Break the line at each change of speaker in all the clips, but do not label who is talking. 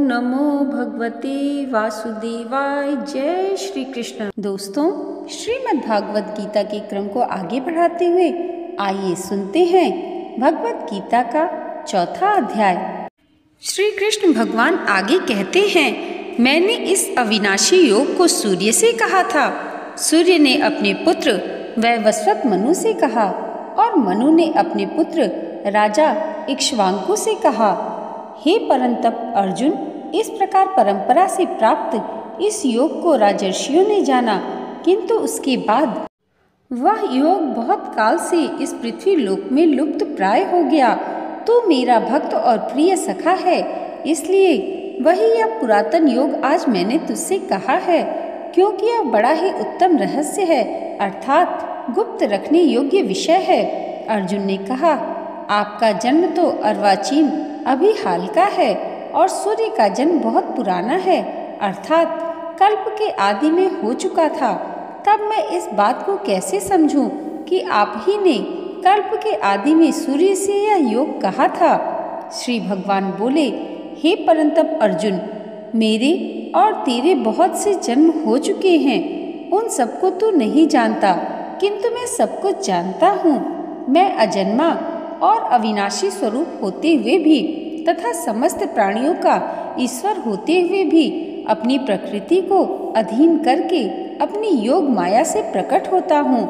नमो भगवते वासुदेवाय। जय श्री कृष्ण। दोस्तों, श्रीमद् भागवत गीता के क्रम को आगे बढ़ाते हुए आइए सुनते हैं भगवत गीता का चौथा अध्याय। श्री कृष्ण भगवान आगे कहते हैं, मैंने इस अविनाशी योग को सूर्य से कहा था। सूर्य ने अपने पुत्र वैवस्वत मनु से कहा और मनु ने अपने पुत्र राजा इक्ष्वाकु से कहा। हे परंतप अर्जुन, इस प्रकार परंपरा से प्राप्त इस योग को राजर्षियों ने जाना, किंतु उसके बाद वह योग बहुत काल से इस पृथ्वी लोक में लुप्त प्राय हो गया। तू मेरा भक्त और प्रिय सखा है, इसलिए वही यह पुरातन योग आज मैंने तुझसे कहा है, क्योंकि यह बड़ा ही उत्तम रहस्य है, अर्थात गुप्त रखने योग्य विषय है। अर्जुन ने कहा, आपका जन्म तो अर्वाचीन अभी हाल का है और सूर्य का जन्म बहुत पुराना है, अर्थात कल्प के आदि में हो चुका था। तब मैं इस बात को कैसे समझूं कि आप ही ने कल्प के आदि में सूर्य से यह योग कहा था। श्री भगवान बोले, हे परंतप अर्जुन, मेरे और तेरे बहुत से जन्म हो चुके हैं, उन सबको तू नहीं जानता, किंतु मैं सब कुछ जानता हूँ। मैं अजन्मा और अविनाशी स्वरूप होते हुए भी तथा समस्त प्राणियों का ईश्वर होते हुए भी अपनी प्रकृति को अधीन करके अपनी योग माया से प्रकट होता हूँ।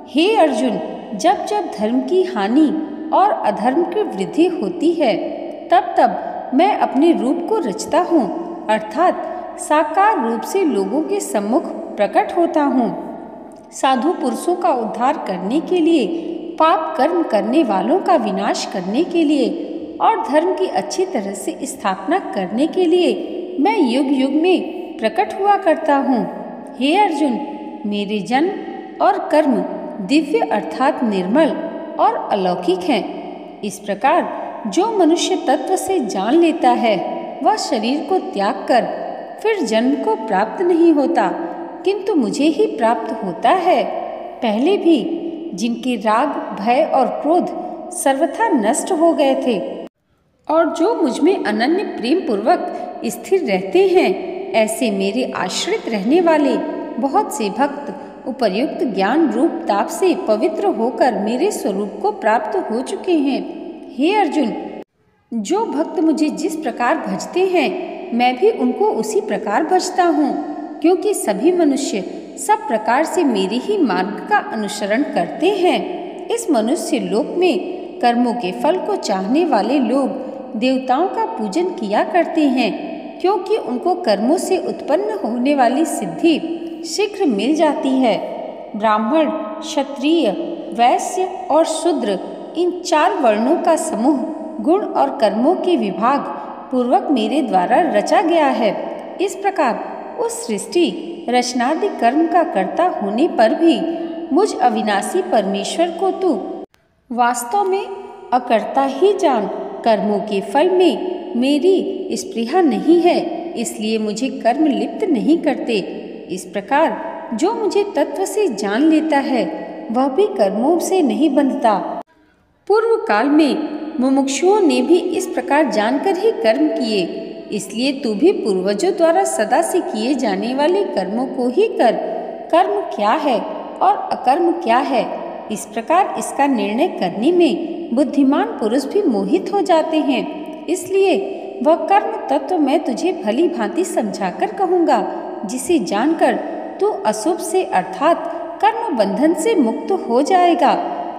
हे अर्जुन, जब जब धर्म की हानि और अधर्म की वृद्धि होती है, तब तब मैं अपने रूप को रचता हूँ, अर्थात साकार रूप से लोगों के सम्मुख प्रकट होता हूँ। साधु पुरुषों का उद्धार करने के लिए, पाप कर्म करने वालों का विनाश करने के लिए और धर्म की अच्छी तरह से स्थापना करने के लिए मैं युग युग में प्रकट हुआ करता हूँ। हे अर्जुन, मेरे जन्म और कर्म दिव्य अर्थात निर्मल और अलौकिक हैं। इस प्रकार जो मनुष्य तत्व से जान लेता है, वह शरीर को त्याग कर फिर जन्म को प्राप्त नहीं होता, किंतु मुझे ही प्राप्त होता है। पहले भी जिनके राग, भय और क्रोध सर्वथा नष्ट हो गए थे और जो मुझ में अनन्य प्रेम पूर्वक स्थिर रहते हैं, ऐसे मेरे आश्रित रहने वाले बहुत से भक्त उपर्युक्त ज्ञान रूप ताप से पवित्र होकर मेरे स्वरूप को प्राप्त हो चुके हैं। हे अर्जुन, जो भक्त मुझे जिस प्रकार भजते हैं, मैं भी उनको उसी प्रकार भजता हूँ, क्योंकि सभी मनुष्य सब प्रकार से मेरे ही मार्ग का अनुसरण करते हैं। इस मनुष्य लोक में कर्मों के फल को चाहने वाले लोग देवताओं का पूजन किया करते हैं, क्योंकि उनको कर्मों से उत्पन्न होने वाली सिद्धि शीघ्र मिल जाती है। ब्राह्मण, क्षत्रिय, वैश्य और शूद्र, इन चार वर्णों का समूह गुण और कर्मों के विभाग पूर्वक मेरे द्वारा रचा गया है। इस प्रकार उस सृष्टि रचनादि कर्म का कर्ता होने पर भी मुझ अविनाशी परमेश्वर को तू वास्तव में अकर्ता ही जान। कर्मों के फल में मेरी स्पृहा नहीं है, इसलिए मुझे कर्म लिप्त नहीं करते। इस प्रकार जो मुझे तत्व से जान लेता है, वह भी कर्मों से नहीं बंधता। पूर्व काल में मुमुक्षुओं ने भी इस प्रकार जानकर ही कर्म किए, इसलिए तू भी पूर्वजों द्वारा सदा से किए जाने वाले कर्मों को ही कर। कर्म क्या है और अकर्म क्या है, इस प्रकार इसका निर्णय करने में बुद्धिमान पुरुष भी मोहित हो जाते हैं। इसलिए वह कर्म तत्व मैं तुझे भली भांति समझाकर कहूँगा, जिसे जानकर तू अशुभ से अर्थात कर्म बंधन से मुक्त हो जाएगा।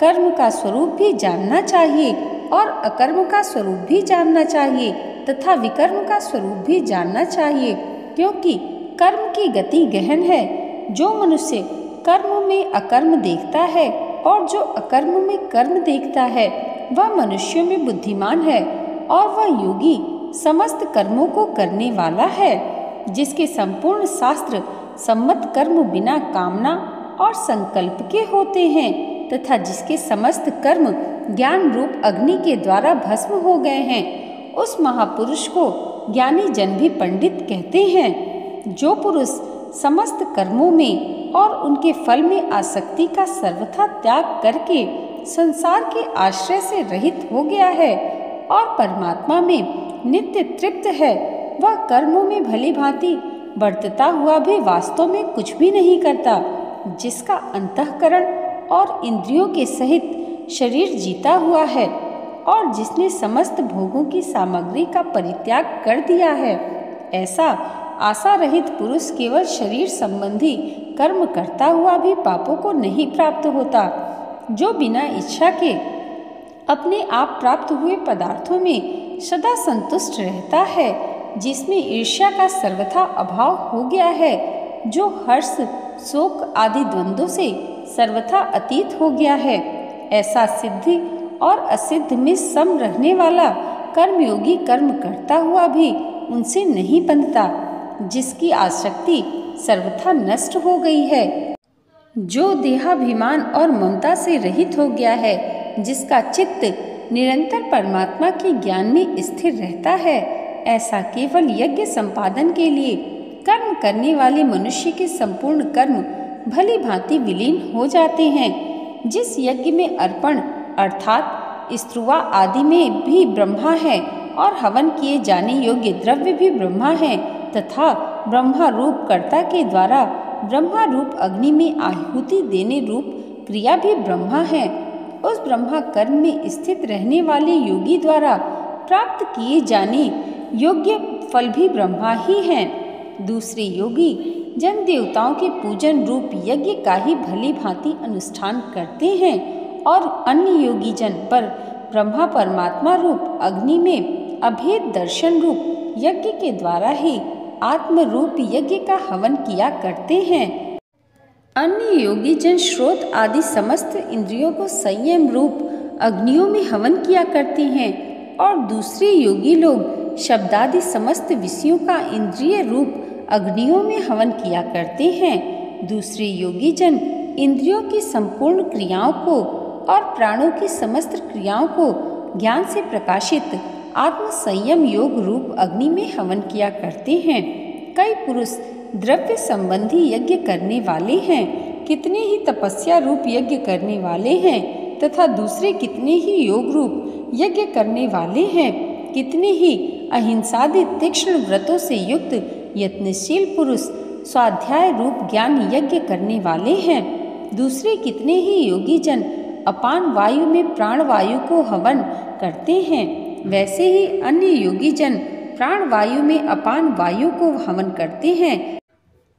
कर्म का स्वरूप भी जानना चाहिए और अकर्म का स्वरूप भी जानना चाहिए तथा विकर्म का स्वरूप भी जानना चाहिए, क्योंकि कर्म की गति गहन है। जो मनुष्य कर्म में अकर्म देखता है और जो अकर्म में कर्म देखता है, वह मनुष्यों में बुद्धिमान है और वह योगी समस्त कर्मों को करने वाला है। जिसके संपूर्ण शास्त्र सम्मत कर्म बिना कामना और संकल्प के होते हैं तथा जिसके समस्त कर्म ज्ञान रूप अग्नि के द्वारा भस्म हो गए हैं, उस महापुरुष को ज्ञानी जन भी पंडित कहते हैं। जो पुरुष समस्त कर्मों में और उनके फल में आसक्ति का सर्वथा त्याग करके संसार के आश्रय से रहित हो गया है और परमात्मा में नित्य तृप्त है, वह कर्मों में भली भांति बरतता हुआ भी वास्तव में कुछ भी नहीं करता। जिसका अंतःकरण और इंद्रियों के सहित शरीर जीता हुआ है और जिसने समस्त भोगों की सामग्री का परित्याग कर दिया है, ऐसा आशा रहित पुरुष केवल शरीर संबंधी कर्म करता हुआ भी पापों को नहीं प्राप्त होता। जो बिना इच्छा के अपने आप प्राप्त हुए पदार्थों में सदा संतुष्ट रहता है, जिसमें ईर्ष्या का सर्वथा अभाव हो गया है, जो हर्ष शोक आदि द्वंद्वों से सर्वथा अतीत हो गया है, ऐसा सिद्धि और असिद्ध में सम रहने वाला कर्मयोगी कर्म करता हुआ भी उनसे नहीं बंधता, जिसकी आसक्ति सर्वथा नष्ट हो गई है। जो देहाभिमान और ममता से रहित हो गया है, जिसका चित्त निरंतर परमात्मा के ज्ञान में स्थिर रहता है, ऐसा केवल यज्ञ संपादन के लिए कर्म करने वाले मनुष्य के संपूर्ण कर्म भली भांति विलीन हो जाते हैं। जिस यज्ञ में अर्पण अर्थात स्त्रुवा आदि में भी ब्रह्मा है और हवन किए जाने योग्य द्रव्य भी ब्रह्मा है तथा ब्रह्मा रूप कर्ता के द्वारा ब्रह्मा रूप अग्नि में आहुति देने रूप क्रिया भी ब्रह्मा है, उस ब्रह्मा कर्म में स्थित रहने वाले योगी द्वारा प्राप्त किए जाने योग्य फल भी ब्रह्मा ही हैं। दूसरे योगी जन देवताओं के पूजन रूप यज्ञ का ही भली भांति अनुष्ठान करते हैं और अन्य योगी जन पर ब्रह्मा परमात्मा रूप अग्नि में अभेद दर्शन रूप यज्ञ के द्वारा ही आत्म रूप यज्ञ का हवन किया करते हैं। अन्य योगी जन श्रोत आदि समस्त इंद्रियों को संयम रूप अग्नियों में हवन किया करते हैं और दूसरे योगी लोग शब्दादि समस्त विषयों का इंद्रिय रूप अग्नियों में हवन किया करते हैं। दूसरे योगी जन इंद्रियों की संपूर्ण क्रियाओं को और प्राणों की समस्त क्रियाओं को ज्ञान से प्रकाशित आत्म संयम योग रूप अग्नि में हवन किया करते हैं। कई पुरुष द्रव्य संबंधी यज्ञ करने वाले हैं, कितने ही तपस्या रूप यज्ञ करने वाले हैं तथा दूसरे कितने ही योग रूप यज्ञ करने वाले हैं। कितने ही अहिंसादि तीक्ष्ण व्रतों से युक्त यत्नशील पुरुष स्वाध्याय रूप ज्ञान यज्ञ करने वाले हैं। दूसरे कितने ही योगी जन अपान वायु में प्राण वायु को हवन करते हैं। वैसे ही अन्य योगी जन प्राण वायु में अपान वायु को हवन करते हैं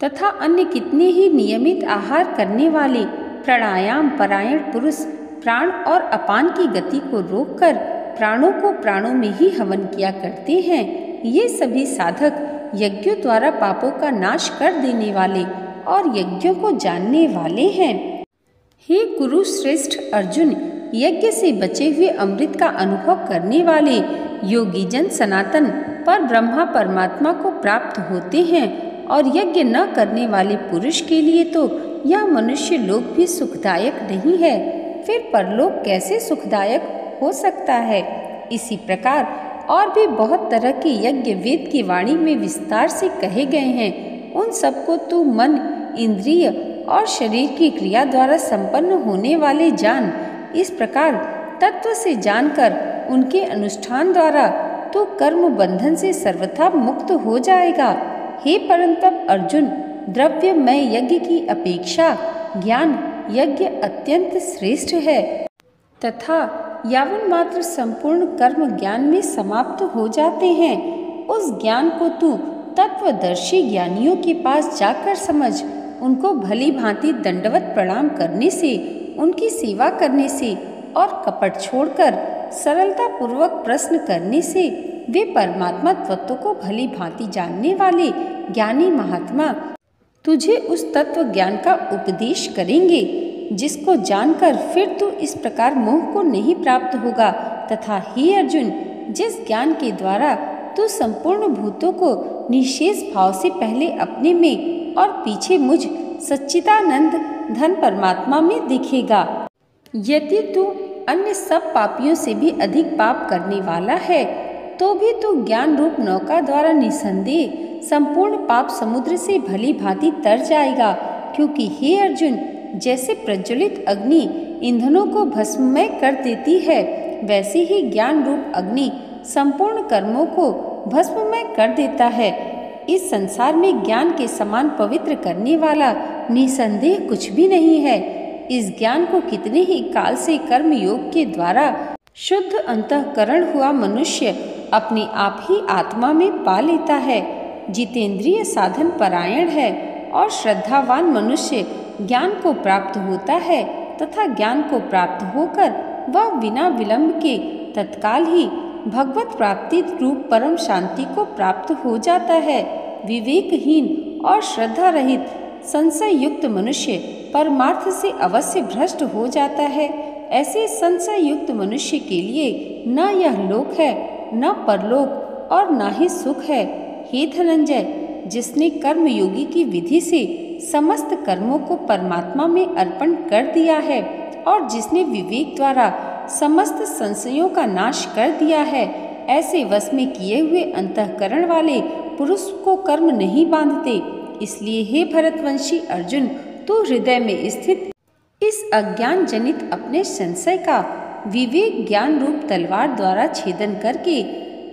तथा अन्य कितने ही नियमित आहार करने वाले प्राणायाम परायण पुरुष प्राण और अपान की गति को रोककर प्राणों को प्राणों में ही हवन किया करते हैं। ये सभी साधक यज्ञों द्वारा पापों का नाश कर देने वाले और यज्ञों को जानने वाले हैं। हे कुरु श्रेष्ठ अर्जुन, यज्ञ से बचे हुए अमृत का अनुभव करने वाले योगी जन सनातन पर ब्रह्मा परमात्मा को प्राप्त होते हैं और यज्ञ न करने वाले पुरुष के लिए तो यह मनुष्य लोक भी सुखदायक नहीं है, फिर परलोक कैसे सुखदायक हो सकता है। इसी प्रकार और भी बहुत तरह के यज्ञ वेद की वाणी में विस्तार से कहे गए हैं। उन सबको तू मन इंद्रिय और शरीर की क्रिया द्वारा संपन्न होने वाले जान। इस प्रकार तत्व से जानकर उनके अनुष्ठान द्वारा तो कर्म बंधन से सर्वथा मुक्त हो जाएगा। हे परंतप अर्जुन, द्रव्यमय यज्ञ की अपेक्षा ज्ञान यज्ञ अत्यंत श्रेष्ठ है तथा यावन मात्र संपूर्ण कर्म ज्ञान में समाप्त हो जाते हैं। उस ज्ञान को तू तत्वदर्शी ज्ञानियों के पास जाकर समझ। उनको भली भांति दंडवत प्रणाम करने से, उनकी सेवा करने से और कपट छोड़कर सरलता पूर्वक प्रश्न करने से वे परमात्मा तत्व को भली भांति जानने वाले ज्ञानी महात्मा तुझे उस तत्व ज्ञान का उपदेश करेंगे, जिसको जानकर फिर तू इस प्रकार मोह को नहीं प्राप्त होगा। तथा हे अर्जुन, जिस ज्ञान के द्वारा तू संपूर्ण भूतों को निशेष भाव से पहले अपने में और पीछे मुझ सच्चिदानंद धन परमात्मा में दिखेगा। यदि तू अन्य सब पापियों से भी अधिक पाप करने वाला है तो भी तू ज्ञान रूप नौका द्वारा निसंदेह संपूर्ण पाप समुद्र से भली भांति तर जाएगा। क्योंकि हे अर्जुन, जैसे प्रज्वलित अग्नि ईंधनों को भस्ममय कर देती है, वैसे ही ज्ञान रूप अग्नि संपूर्ण कर्मों को भस्ममय कर देता है। इस संसार में ज्ञान के समान पवित्र करने वाला निसंदेह कुछ भी नहीं है। इस ज्ञान को कितने ही काल से कर्म योग के द्वारा शुद्ध अंतःकरण हुआ मनुष्य अपने आप ही आत्मा में पा लेता है। जितेंद्रिय साधन परायण है और श्रद्धावान मनुष्य ज्ञान को प्राप्त होता है तथा ज्ञान को प्राप्त होकर वह बिना विलंब के तत्काल ही भगवत प्राप्ति रूप परम शांति को प्राप्त हो जाता है। विवेकहीन और श्रद्धा रहित संशय युक्त मनुष्य परमार्थ से अवश्य भ्रष्ट हो जाता है। ऐसे संशय युक्त मनुष्य के लिए न यह लोक है, न परलोक और न ही सुख है। हे धनंजय, जिसने कर्म योगी की विधि से समस्त कर्मों को परमात्मा में अर्पण कर दिया है और जिसने विवेक द्वारा समस्त संशयों का नाश कर दिया है, ऐसे वश में किए हुए अंतःकरण वाले पुरुष को कर्म नहीं बांधते। इसलिए हे भरतवंशी अर्जुन, तू हृदय में स्थित इस अज्ञान जनित अपने संशय का विवेक ज्ञान रूप तलवार द्वारा छेदन करके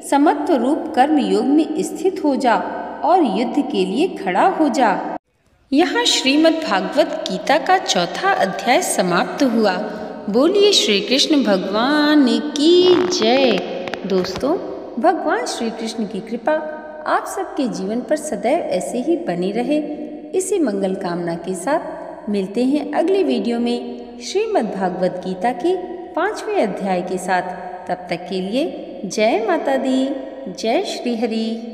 समत्व रूप कर्म योग में स्थित हो जा और युद्ध के लिए खड़ा हो जा। यहाँ श्रीमद् भागवत गीता का चौथा अध्याय समाप्त हुआ। बोलिए श्री कृष्ण भगवान की जय। दोस्तों, भगवान श्री कृष्ण की कृपा आप सबके जीवन पर सदैव ऐसे ही बनी रहे, इसी मंगल कामना के साथ मिलते हैं अगले वीडियो में श्रीमद् भागवत गीता के 5वें अध्याय के साथ। तब तक के लिए जय माता दी, जय श्री हरि।